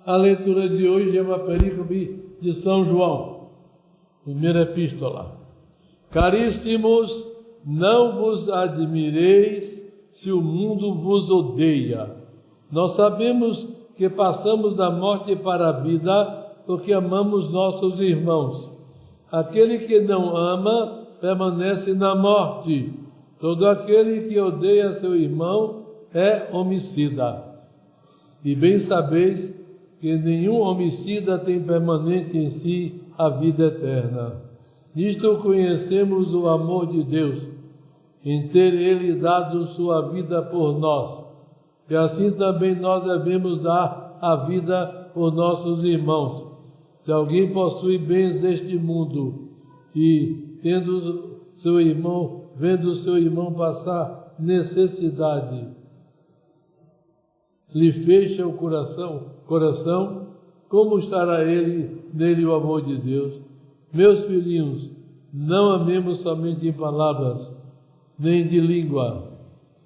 A leitura de hoje é uma perícope de São João, primeira epístola. Caríssimos, não vos admireis se o mundo vos odeia. Nós sabemos que passamos da morte para a vida porque amamos nossos irmãos. Aquele que não ama permanece na morte. Todo aquele que odeia seu irmão é homicida. E bem sabeis que nenhum homicida tem permanente em si a vida eterna. Nisto conhecemos o amor de Deus, em ter Ele dado sua vida por nós. E assim também nós devemos dar a vida por nossos irmãos. Se alguém possui bens deste mundo e vendo seu irmão passar necessidade, lhe fecha o coração, como estará nele o amor de Deus? Meus filhinhos, não amemos somente em palavras, nem de língua,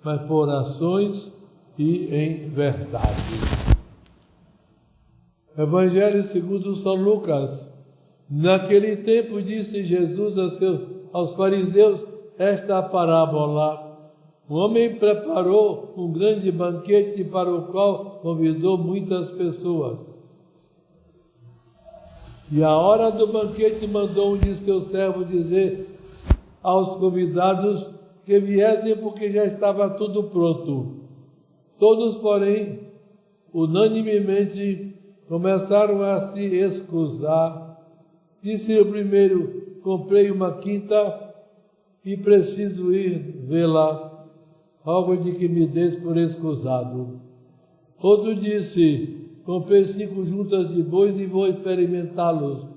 mas por ações e em verdade. Evangelho segundo São Lucas. Naquele tempo disse Jesus aos fariseus esta parábola. Um homem preparou um grande banquete para o qual convidou muitas pessoas. E à hora do banquete mandou um de seus servos dizer aos convidados que viessem porque já estava tudo pronto. Todos, porém, unanimemente começaram a se excusar. Disse o primeiro: comprei uma quinta e preciso ir vê-la. Rogo de que me des por excusado. Outro disse: comprei 5 juntas de bois e vou experimentá-los.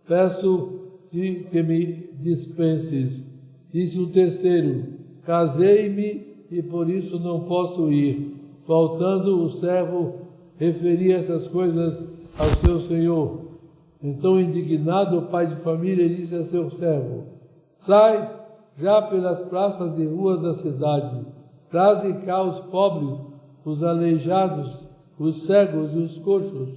Peço-te que me dispenses. Disse o terceiro: casei-me e por isso não posso ir. Voltando, o servo referia essas coisas ao seu senhor. Então, indignado, o pai de família disse a seu servo: sai já pelas praças e ruas da cidade, traze cá os pobres, os aleijados, os cegos e os coxos.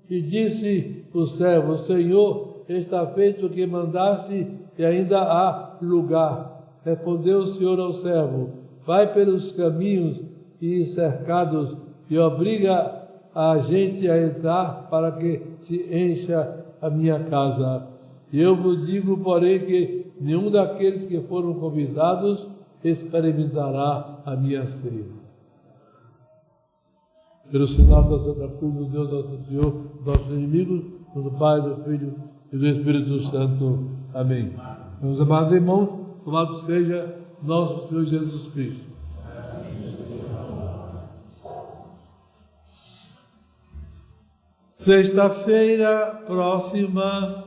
E disse o servo: Senhor, está feito o que mandaste e ainda há lugar. Respondeu o Senhor ao servo: vai pelos caminhos e cercados e obriga a gente a entrar para que se encha a minha casa. E eu vos digo, porém, que nenhum daqueles que foram convidados experimentará a minha ceia. Pelo sinal da Santa Cruz do Deus nosso Senhor, nossos inimigos, do Pai, do Filho e do Espírito Santo. Amém. Meus amados irmãos, louvado seja nosso Senhor Jesus Cristo. Sexta-feira próxima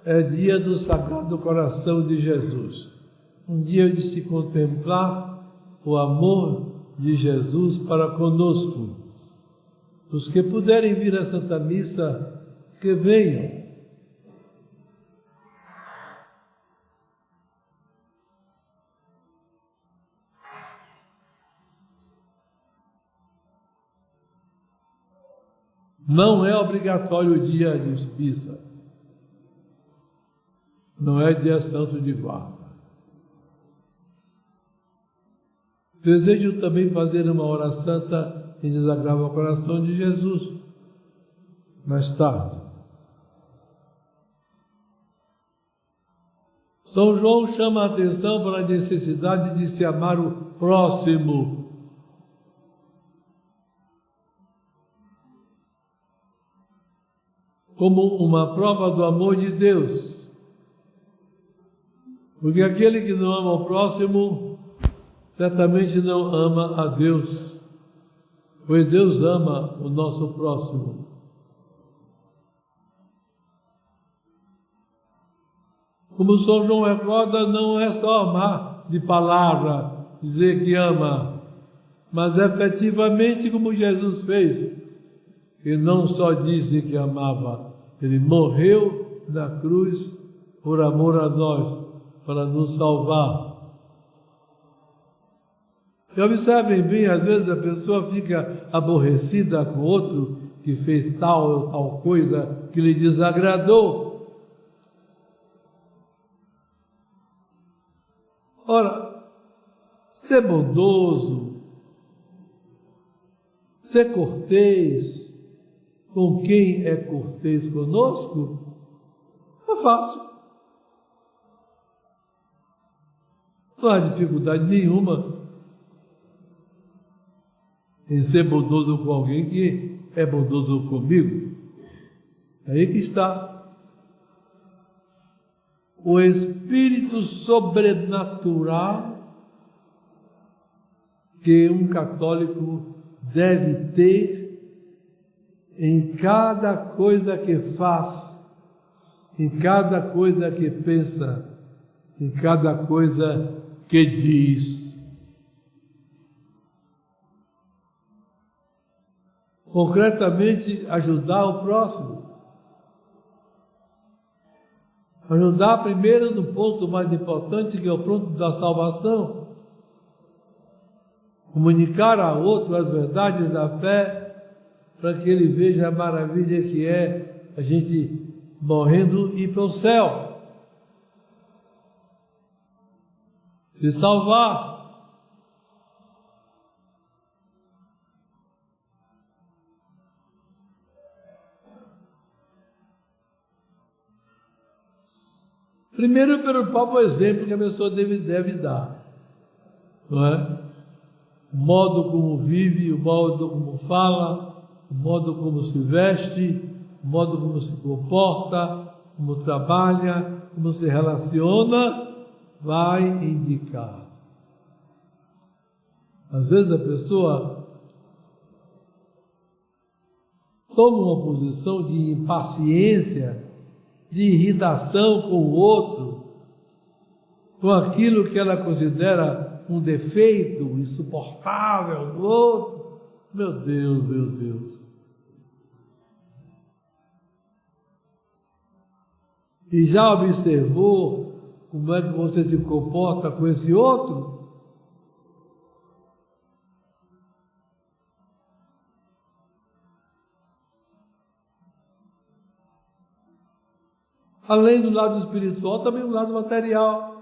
é dia do Sagrado Coração de Jesus. Um dia de se contemplar o amor de Jesus para conosco. Os que puderem vir à Santa Missa, que venham. Não é obrigatório o dia de missa. Não é dia santo de guarda. Desejo também fazer uma hora santa em desagravo ao coração de Jesus. Mais tarde. São João chama a atenção para a necessidade de se amar o próximo. Como uma prova do amor de Deus. Porque aquele que não ama o próximo, certamente não ama a Deus. Pois Deus ama o nosso próximo. Como São João recorda, não é só amar de palavra, dizer que ama, mas efetivamente como Jesus fez. Ele não só disse que amava, ele morreu na cruz por amor a nós, para nos salvar. E observem bem, às vezes a pessoa fica aborrecida com o outro que fez tal ou tal coisa que lhe desagradou. Ora, ser bondoso, ser cortês com quem é cortês conosco, é fácil. Não há dificuldade nenhuma em ser bondoso com alguém que é bondoso comigo. É aí que está o espírito sobrenatural que um católico deve ter em cada coisa que faz, em cada coisa que pensa, em cada coisa que diz. Concretamente, ajudar o próximo. Ajudar primeiro no ponto mais importante, que é o ponto da salvação. Comunicar a outro as verdades da fé, para que ele veja a maravilha que é a gente morrendo e ir para o céu. Se salvar. Primeiro, pelo próprio exemplo que a pessoa deve dar, não é? O modo como vive, o modo como fala, o modo como se veste, o modo como se comporta, como trabalha, como se relaciona, vai indicar. Às vezes a pessoa toma uma posição de impaciência, de irritação com o outro, com aquilo que ela considera um defeito insuportável do outro. Meu Deus, meu Deus. E já observou como é que você se comporta com esse outro? Além do lado espiritual, também do lado material.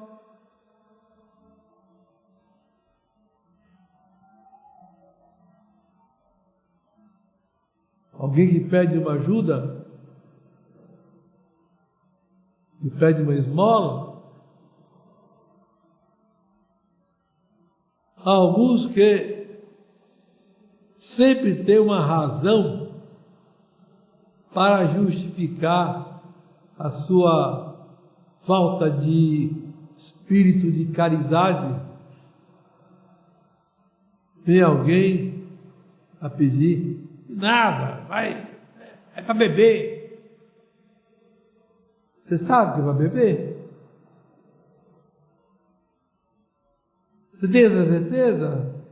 Alguém que pede uma ajuda, que pede uma esmola, há alguns que sempre têm uma razão para justificar a sua falta de espírito de caridade. Tem alguém a pedir? Nada, vai para beber. Você sabe que vai beber? Você tem essa certeza?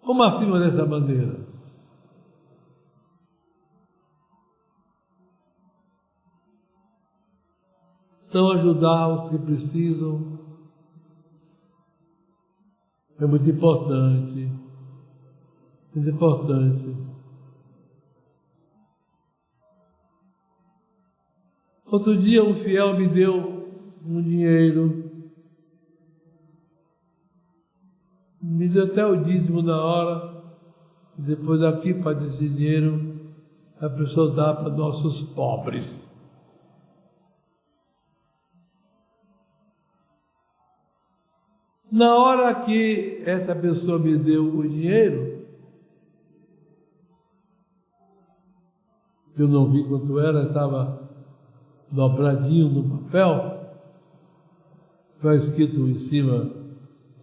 Como afirma dessa maneira? Então, ajudar os que precisam é muito importante. Muito importante. Outro dia, um fiel me deu um dinheiro, me deu até o dízimo na hora, e depois daqui para esse dinheiro a pessoa dá para nossos pobres. Na hora que essa pessoa me deu o dinheiro, eu não vi quanto era, estava dobradinho no papel, só escrito em cima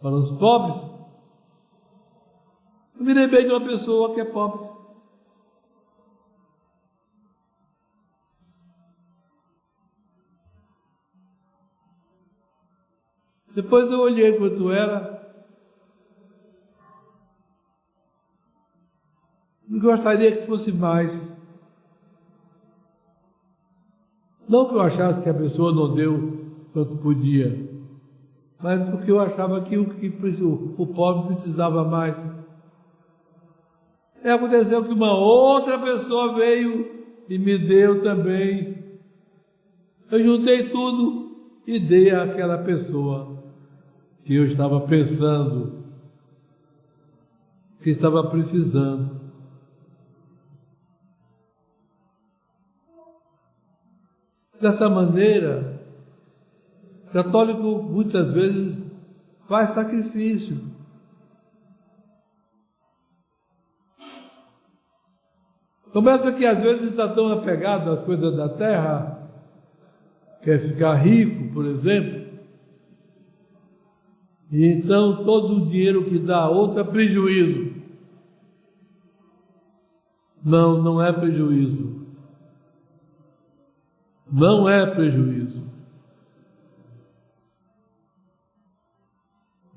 para os pobres. Eu me lembrei de uma pessoa que é pobre. Depois eu olhei quanto era. E gostaria que fosse mais. Não que eu achasse que a pessoa não deu quanto podia, mas porque eu achava que o pobre precisava mais. E aconteceu que uma outra pessoa veio e me deu também. Eu juntei tudo e dei àquela pessoa que eu estava pensando, que estava precisando. Dessa maneira, o católico muitas vezes faz sacrifício. Começa que às vezes está tão apegado às coisas da terra, quer ficar rico, por exemplo, e então todo o dinheiro que dá a outro é prejuízo. Não, não é prejuízo. Não é prejuízo.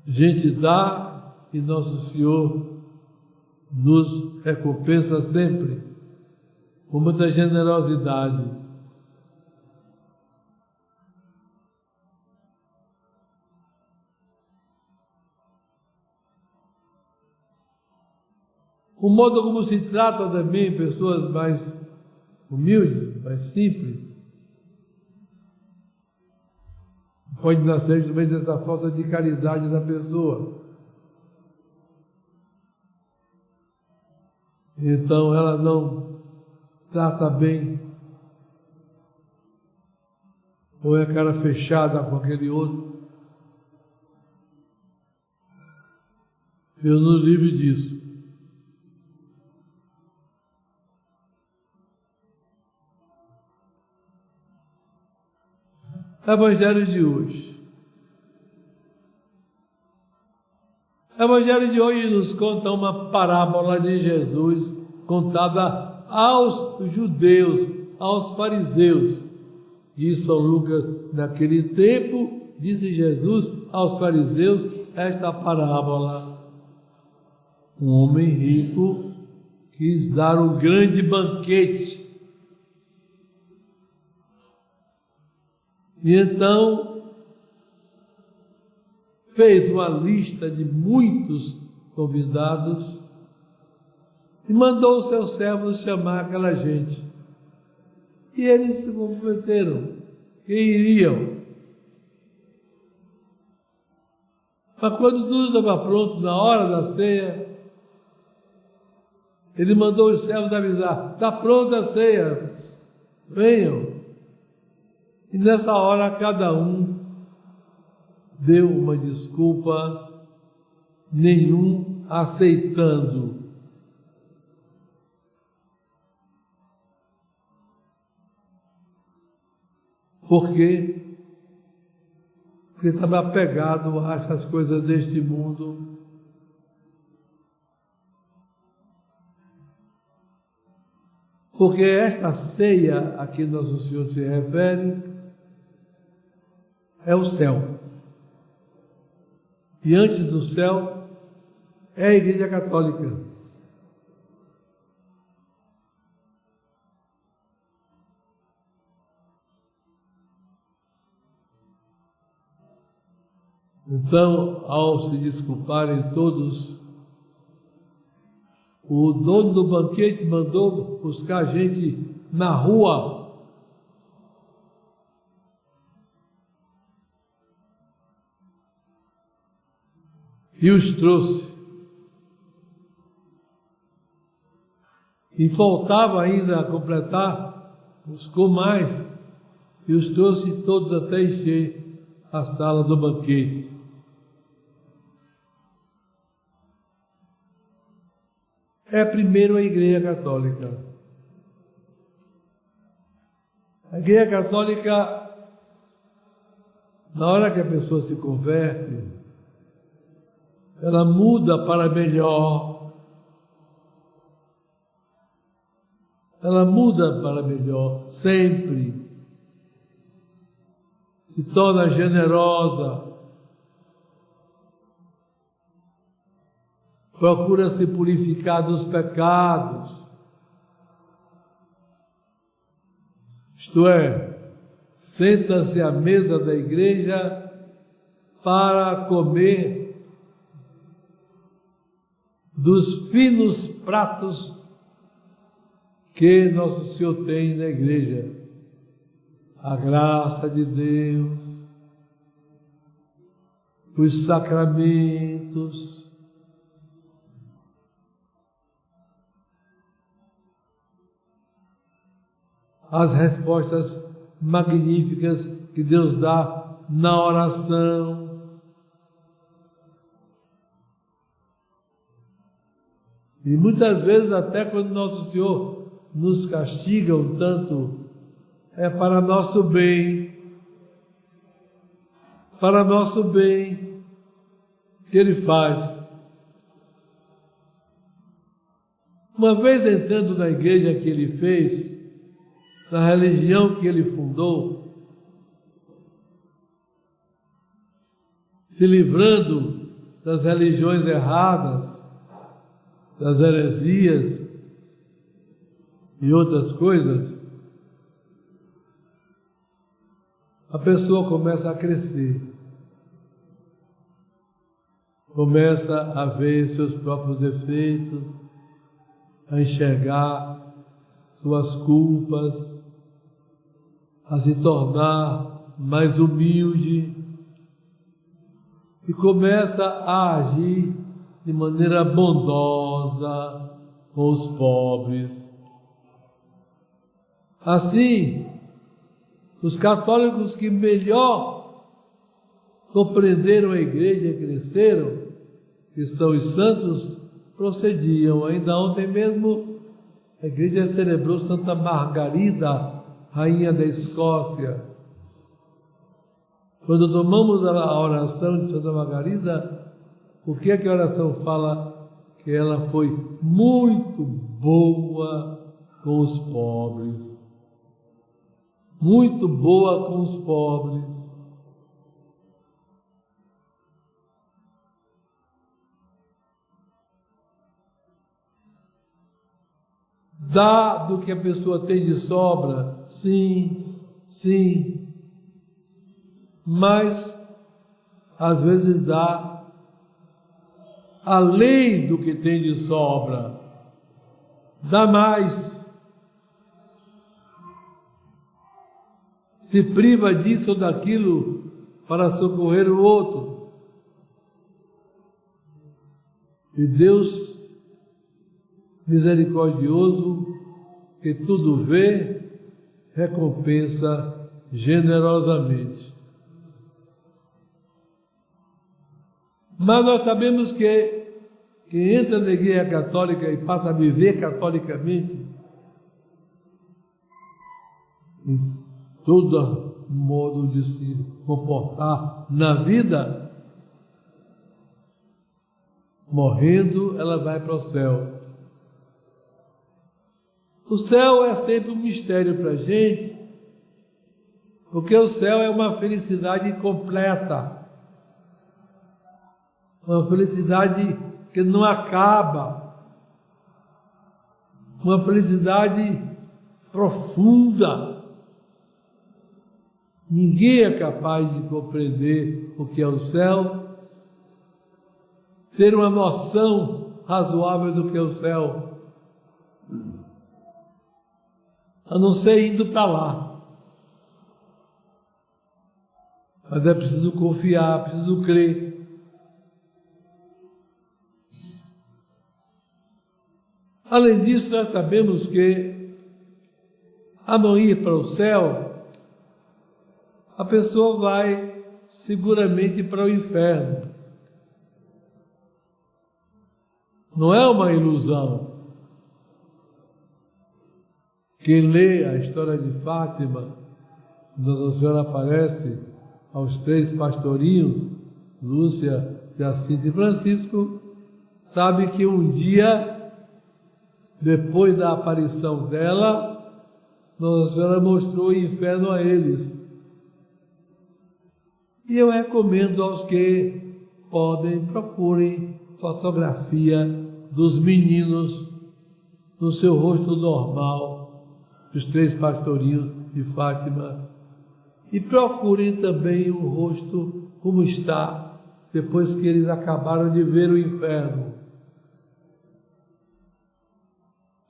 A gente dá e Nosso Senhor nos recompensa sempre com muita generosidade. O modo como se trata também pessoas mais humildes, mais simples, pode nascer justamente dessa falta de caridade da pessoa. Então ela não trata bem, ou é cara fechada com aquele outro. Deus nos livre disso. Evangelho de hoje. O Evangelho de hoje nos conta uma parábola de Jesus contada aos judeus, aos fariseus. E São Lucas, naquele tempo, disse Jesus aos fariseus esta parábola. Um homem rico quis dar um grande banquete. E então fez uma lista de muitos convidados e mandou os seus servos chamar aquela gente. E eles se comprometeram que iriam. Mas quando tudo estava pronto, na hora da ceia, ele mandou os servos avisar: está pronta a ceia, venham. E nessa hora cada um deu uma desculpa, nenhum aceitando. Por quê? Porque estava apegado a essas coisas deste mundo. Porque esta ceia a que Nosso Senhor se refere é o céu. E antes do céu é a Igreja Católica. Então, ao se desculparem todos, o dono do banquete mandou buscar gente na rua. E os trouxe. E faltava ainda a completar, buscou mais. E os trouxe todos até encher a sala do banquete. É primeiro a Igreja Católica. A Igreja Católica, na hora que a pessoa se converte, ela muda para melhor. Ela muda para melhor, sempre. Se torna generosa. Procura se purificar dos pecados. Isto é, senta-se à mesa da igreja para comer dos finos pratos que Nosso Senhor tem na igreja. A graça de Deus, os sacramentos, as respostas magníficas que Deus dá na oração. E muitas vezes, até quando Nosso Senhor nos castiga um tanto, é para nosso bem, para nosso bem que Ele faz. Uma vez entrando na igreja que Ele fez, na religião que Ele fundou, se livrando das religiões erradas, das heresias e outras coisas, a pessoa começa a crescer, começa a ver seus próprios defeitos, a enxergar suas culpas, a se tornar mais humilde e começa a agir de maneira bondosa com os pobres. Assim, os católicos que melhor compreenderam a igreja e cresceram, que são os santos, procediam. Ainda ontem mesmo a igreja celebrou Santa Margarida, rainha da Escócia. Quando tomamos a oração de Santa Margarida, o que é que a oração fala? Que ela foi muito boa com os pobres. Muito boa com os pobres. Dá do que a pessoa tem de sobra? Sim, sim. Mas, às vezes dá além do que tem de sobra. Dá mais. Se priva disso ou daquilo para socorrer o outro. E Deus, misericordioso, que tudo vê, recompensa generosamente. Mas nós sabemos que quem entra na igreja católica e passa a viver catolicamente, todo modo de se comportar na vida, morrendo, ela vai para o céu. O céu é sempre um mistério para a gente, porque o céu é uma felicidade completa, uma felicidade que não acaba, uma felicidade profunda. Ninguém é capaz de compreender o que é o céu, ter uma noção razoável do que é o céu, a não ser indo para lá. Mas é preciso confiar, preciso crer. Além disso, nós sabemos que, a não ir para o céu, a pessoa vai seguramente para o inferno. Não é uma ilusão. Quem lê a história de Fátima, Nossa Senhora aparece aos 3 pastorinhos, Lúcia, Jacinta e Francisco, sabe que um dia, depois da aparição dela, Nossa Senhora mostrou o inferno a eles. E eu recomendo aos que podem, procurem fotografia dos meninos no seu rosto normal, dos 3 pastorinhos de Fátima, e procurem também o rosto como está depois que eles acabaram de ver o inferno.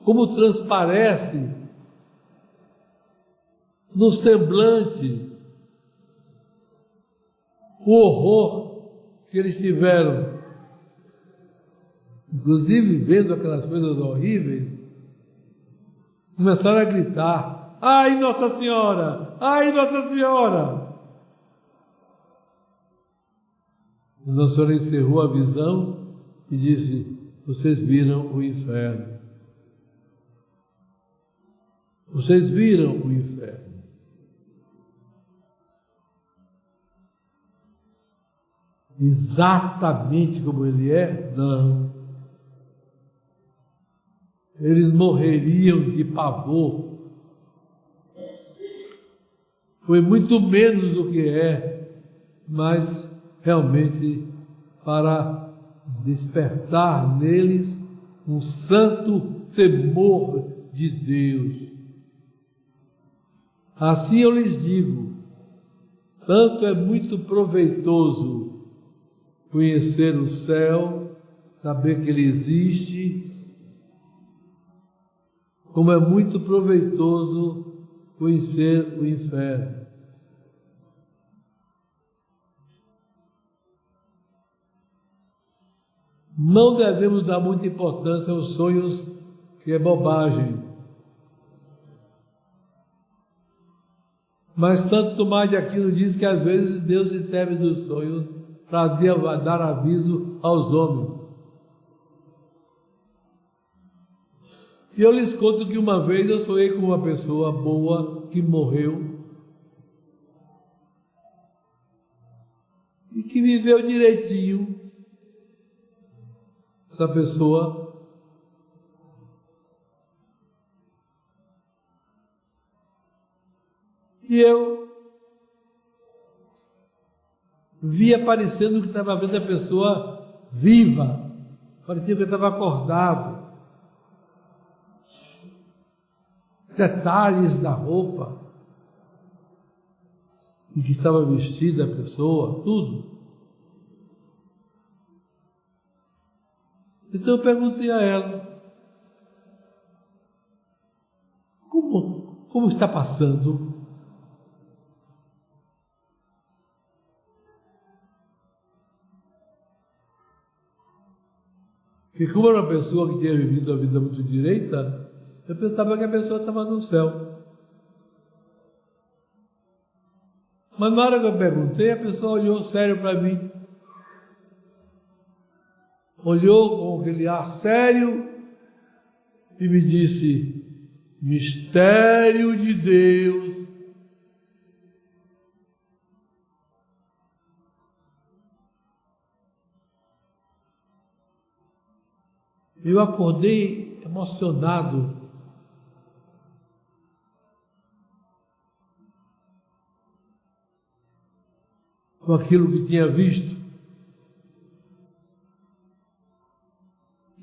como transparece no semblante o horror que eles tiveram, inclusive vendo aquelas coisas horríveis, começaram a gritar: ai, Nossa Senhora! Ai, Nossa Senhora! E Nossa Senhora encerrou a visão e disse: vocês viram o inferno. Vocês viram o inferno. Exatamente como ele é? Não. Eles morreriam de pavor. Foi muito menos do que é, mas realmente para despertar neles um santo temor de Deus. Assim eu lhes digo, tanto é muito proveitoso conhecer o céu, saber que ele existe, como é muito proveitoso conhecer o inferno. Não devemos dar muita importância aos sonhos, que é bobagem. Mas Santo Tomás de Aquino diz que às vezes Deus se serve dos sonhos para dar aviso aos homens. E eu lhes conto que uma vez eu sonhei com uma pessoa boa que morreu e que viveu direitinho. Essa pessoa e eu vi aparecendo que estava vendo a pessoa viva, parecia que eu estava acordado. Detalhes da roupa em que estava vestida a pessoa, tudo. Então eu perguntei a ela: como está passando? Porque como era uma pessoa que tinha vivido a vida muito direita, eu pensava que a pessoa estava no céu. Mas na hora que eu perguntei, a pessoa olhou sério para mim. Olhou com aquele ar sério e me disse: mistério de Deus. Eu acordei emocionado. Com aquilo que tinha visto.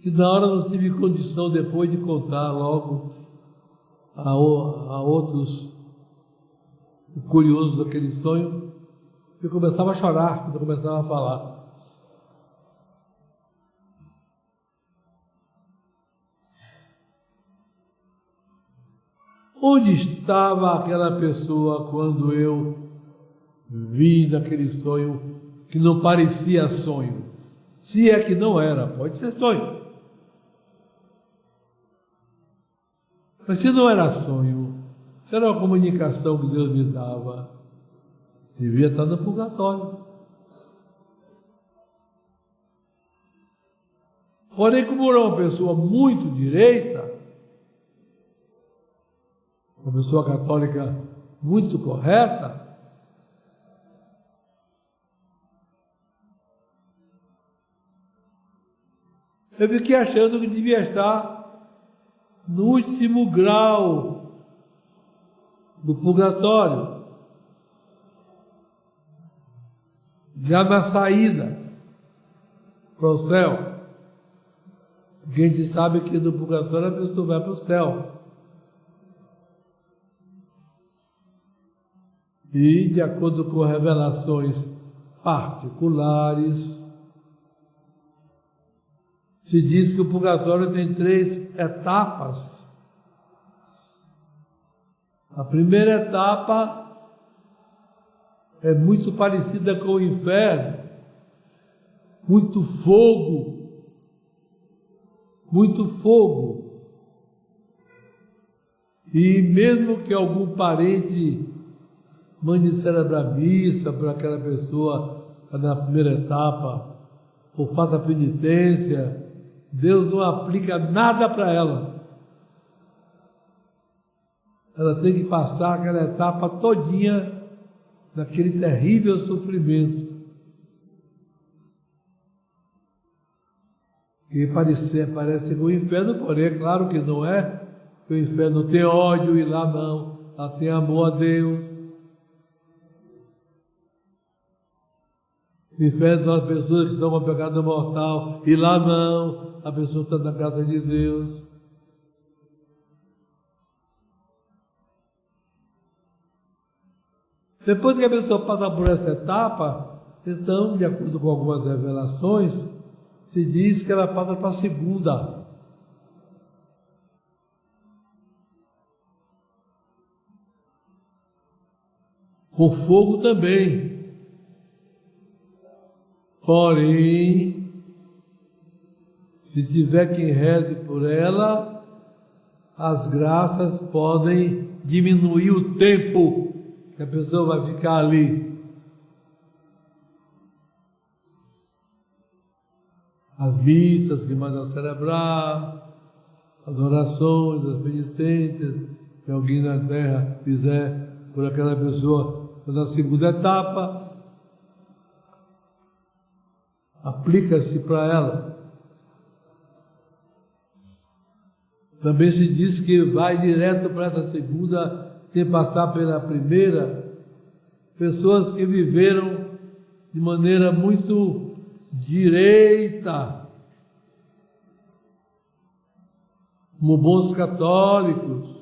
E na hora não tive condição depois de contar logo a outros o curioso daquele sonho. Eu começava a chorar quando eu começava a falar. Onde estava aquela pessoa quando eu vi naquele sonho que não parecia sonho? Se é que não era, pode ser sonho. Mas se não era sonho, se era uma comunicação que Deus me dava, devia estar no purgatório. Porém, como era uma pessoa muito direita, uma pessoa católica muito correta, eu fiquei achando que devia estar no último grau do purgatório, já na saída para o céu. Porque a gente sabe que no purgatório a pessoa vai para o céu. E, de acordo com revelações particulares, Se diz que o purgatório tem 3 etapas. A primeira etapa é muito parecida com o inferno, muito fogo, muito fogo. E mesmo que algum parente mande celebrar missa para aquela pessoa na primeira etapa, ou faça penitência, Deus não aplica nada para ela. Ela tem que passar aquela etapa todinha naquele terrível sofrimento. Que parece o inferno, porém é claro que não é. O inferno tem ódio e lá não. Lá tem amor a Deus. O inferno são as pessoas que estão com pecado mortal e lá não. A pessoa está na casa de Deus. Depois que a pessoa passa por essa etapa, então, de acordo com algumas revelações, se diz que ela passa para a segunda. Com fogo também. Porém, se tiver quem reze por ela, as graças podem diminuir o tempo que a pessoa vai ficar ali. As missas que manda celebrar, as orações, as penitências que alguém na terra fizer por aquela pessoa na segunda etapa, aplica-se para ela. Também se diz que vai direto para essa segunda, sem passar pela primeira, pessoas que viveram de maneira muito direita, como bons católicos.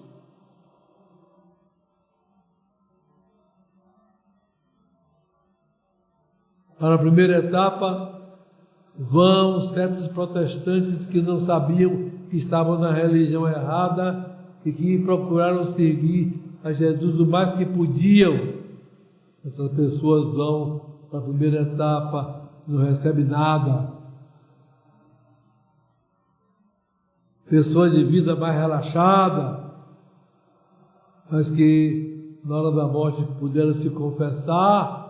Para a primeira etapa, vão certos protestantes que não sabiam que estavam na religião errada e que procuraram seguir a Jesus o mais que podiam. Essas pessoas vão para a primeira etapa, não recebem nada. Pessoas de vida mais relaxada, mas que na hora da morte puderam se confessar.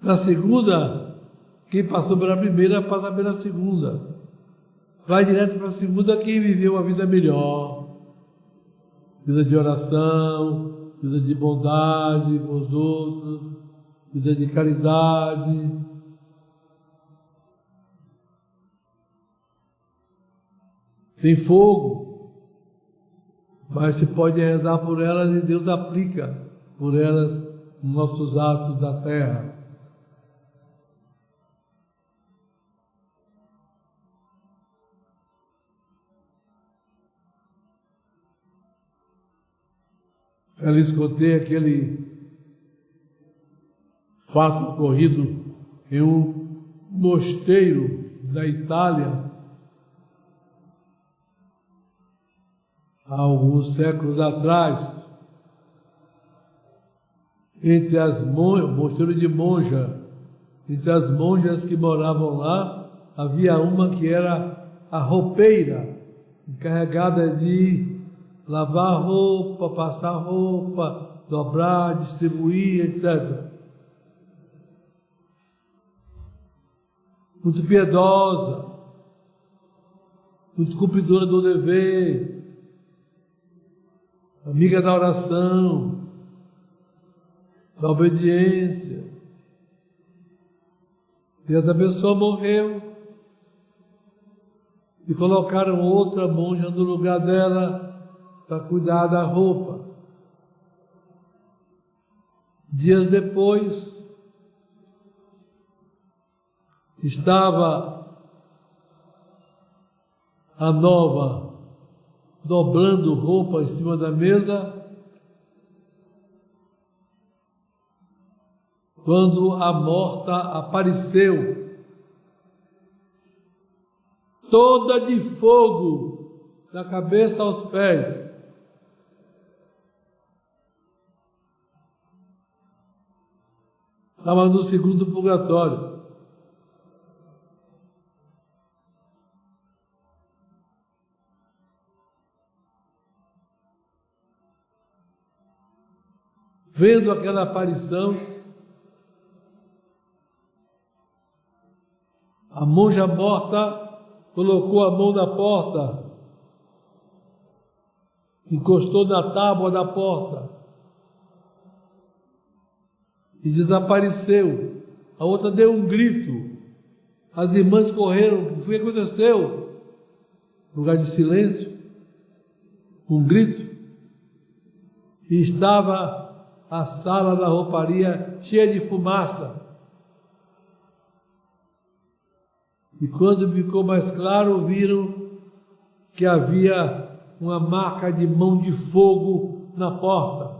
Na segunda, quem passou pela primeira, passa pela segunda. Vai direto para a segunda quem viveu uma vida melhor. Vida de oração, vida de bondade com os outros, vida de caridade. Tem fogo, mas se pode rezar por elas e Deus aplica por elas nos nossos atos da terra. Eu lhes contei aquele fato ocorrido em um mosteiro da Itália há alguns séculos atrás, entre as monjas, mosteiro de monja, entre as monjas que moravam lá, havia uma que era a roupeira, encarregada de lavar roupa, passar roupa, dobrar, distribuir, etc. Muito piedosa, muito cumpridora do dever, amiga da oração, da obediência. E essa pessoa morreu e colocaram outra monja no lugar dela para cuidar da roupa. Dias depois, estava a nova dobrando roupa em cima da mesa quando a morta apareceu, toda de fogo, da cabeça aos pés. Estava no segundo purgatório. Vendo aquela aparição, a monja morta colocou a mão na porta, encostou na tábua da porta e desapareceu. A outra deu um grito. As irmãs correram. O que aconteceu? Lugar de silêncio, um grito, e estava a sala da rouparia cheia de fumaça. E quando ficou mais claro, viram que havia uma marca de mão de fogo na porta.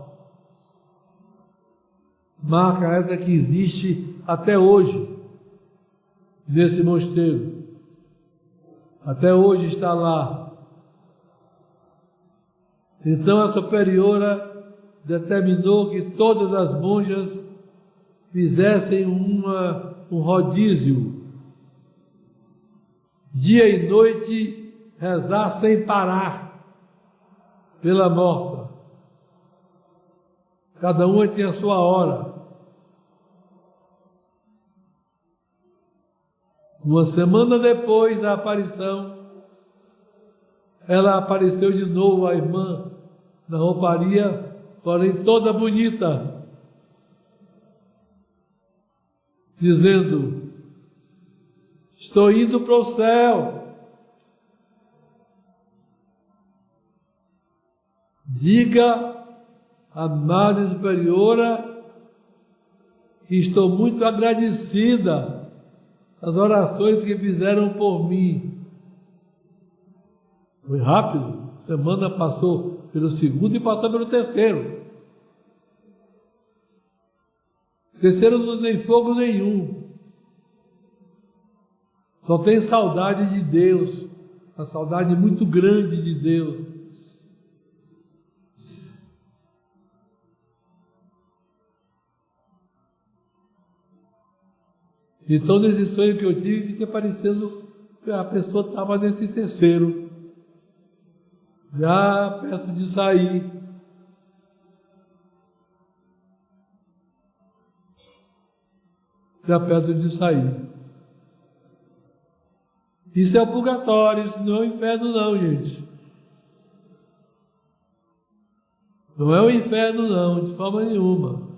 Marca essa que existe até hoje, nesse mosteiro. Até hoje está lá. Então a superiora determinou que todas as monjas fizessem um rodízio, dia e noite, rezar sem parar pela morta. Cada uma tinha a sua hora. Uma semana depois da aparição, ela apareceu de novo, a irmã, na rouparia, porém toda bonita, dizendo: estou indo para o céu. Diga à Madre Superiora que estou muito agradecida às orações que fizeram por mim. Foi rápido. Semana passou pelo segundo e passou pelo terceiro. O terceiro não tem fogo nenhum. Só tem saudade de Deus. Uma saudade muito grande de Deus. Então, nesse sonho que eu tive, fiquei parecendo que a pessoa estava nesse terceiro, já perto de sair. Já perto de sair. Isso é o purgatório, isso não é o inferno não, gente. Não é o inferno não, de forma nenhuma.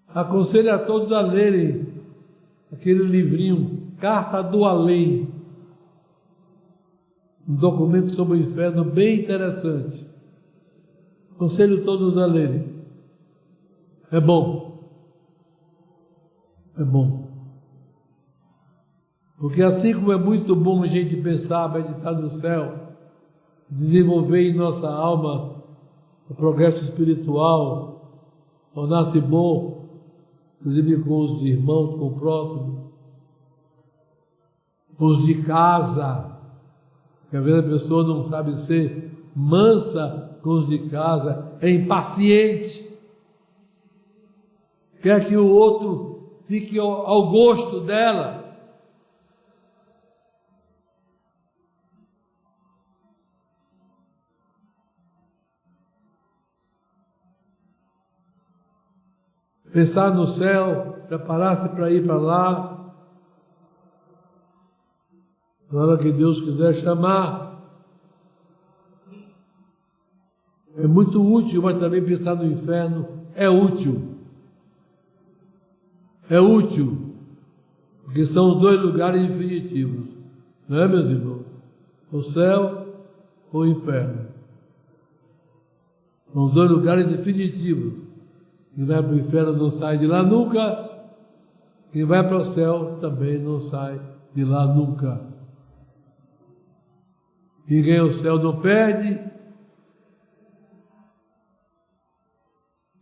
Aconselho a todos a lerem aquele livrinho, Carta do Além, um documento sobre o inferno bem interessante. Aconselho todos a lerem. É bom. É bom. Porque assim como é muito bom a gente pensar, meditar no céu, desenvolver em nossa alma o progresso espiritual, tornar-se bom, inclusive com os irmãos, com o próximo, com os de casa, porque às vezes a pessoa não sabe ser mansa com os de casa, é impaciente, quer que o outro fique ao gosto dela. Pensar no céu, preparar-se para ir para lá, na hora que Deus quiser chamar. É muito útil, mas também pensar no inferno é útil. É útil, porque são os dois lugares definitivos, não é, meus irmãos? O céu ou o inferno. São os dois lugares definitivos. Quem vai para o inferno não sai de lá nunca. Quem vai para o céu também não sai de lá nunca. Quem ganha o céu não perde.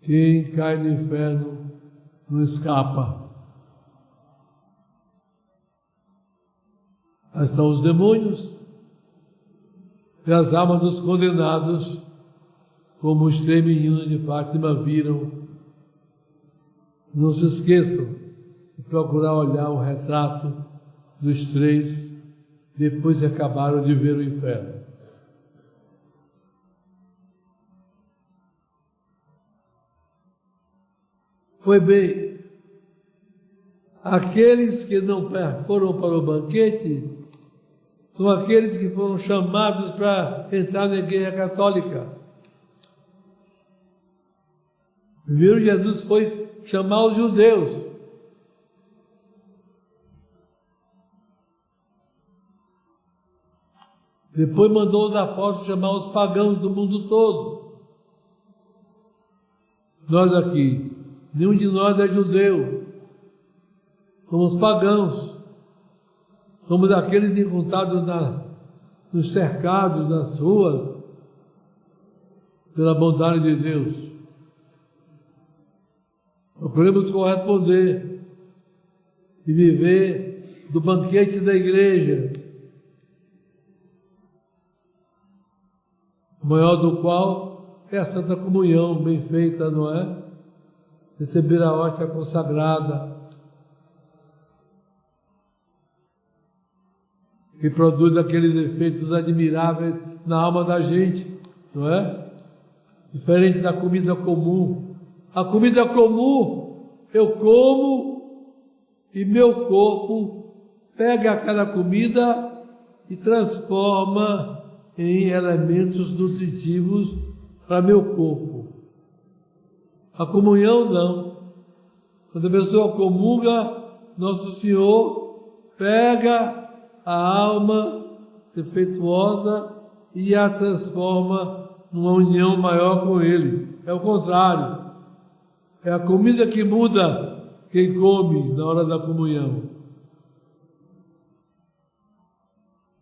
Quem cai no inferno não escapa. Aí estão os demônios e as almas dos condenados, como os 3 meninos de Fátima viram. Não se esqueçam de procurar olhar o retrato dos 3, depois que acabaram de ver o inferno. Pois bem, aqueles que não foram para o banquete são aqueles que foram chamados para entrar na Igreja Católica. Primeiro Jesus foi chamar os judeus. Depois mandou os apóstolos chamar os pagãos do mundo todo. Nós aqui, nenhum de nós é judeu. Somos pagãos. Somos aqueles encontrados nos cercados, nas ruas, pela bondade de Deus. Procuremos corresponder e viver do banquete da igreja, o maior do qual é a Santa Comunhão, bem feita, não é? Receber a hóstia consagrada, que produz aqueles efeitos admiráveis na alma da gente, não é? Diferente da comida comum. A comida comum, eu como e meu corpo pega aquela comida e transforma em elementos nutritivos para meu corpo. A comunhão não. Quando a pessoa comunga, Nosso Senhor pega a alma defeituosa e a transforma numa união maior com Ele. É o contrário. É a comida que muda quem come na hora da comunhão.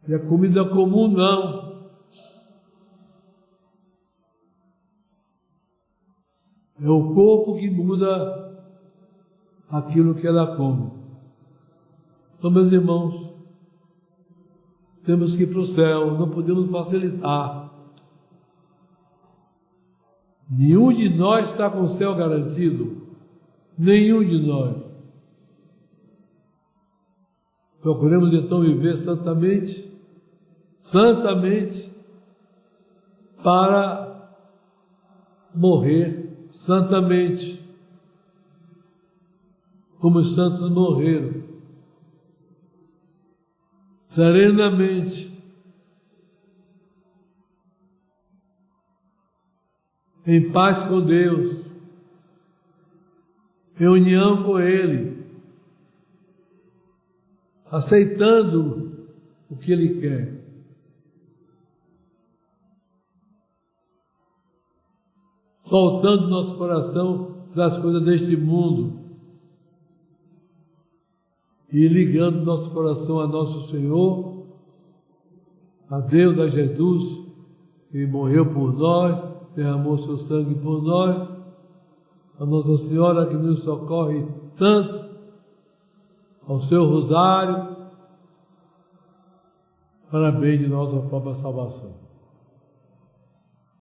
E a comida comum não. É o corpo que muda aquilo que ela come. Então, meus irmãos, temos que ir para o céu, não podemos facilitar. Nenhum de nós está com o céu garantido. Nenhum de nós. Procuremos então viver santamente, para morrer santamente, como os santos morreram. Serenamente, em paz com Deus, em união com Ele, aceitando o que Ele quer. Soltando nosso coração das coisas deste mundo e ligando nosso coração a nosso Senhor, a Deus, a Jesus, que morreu por nós, derramou seu sangue por nós, a Nossa Senhora que nos socorre tanto, ao seu rosário, para bem de nossa própria salvação.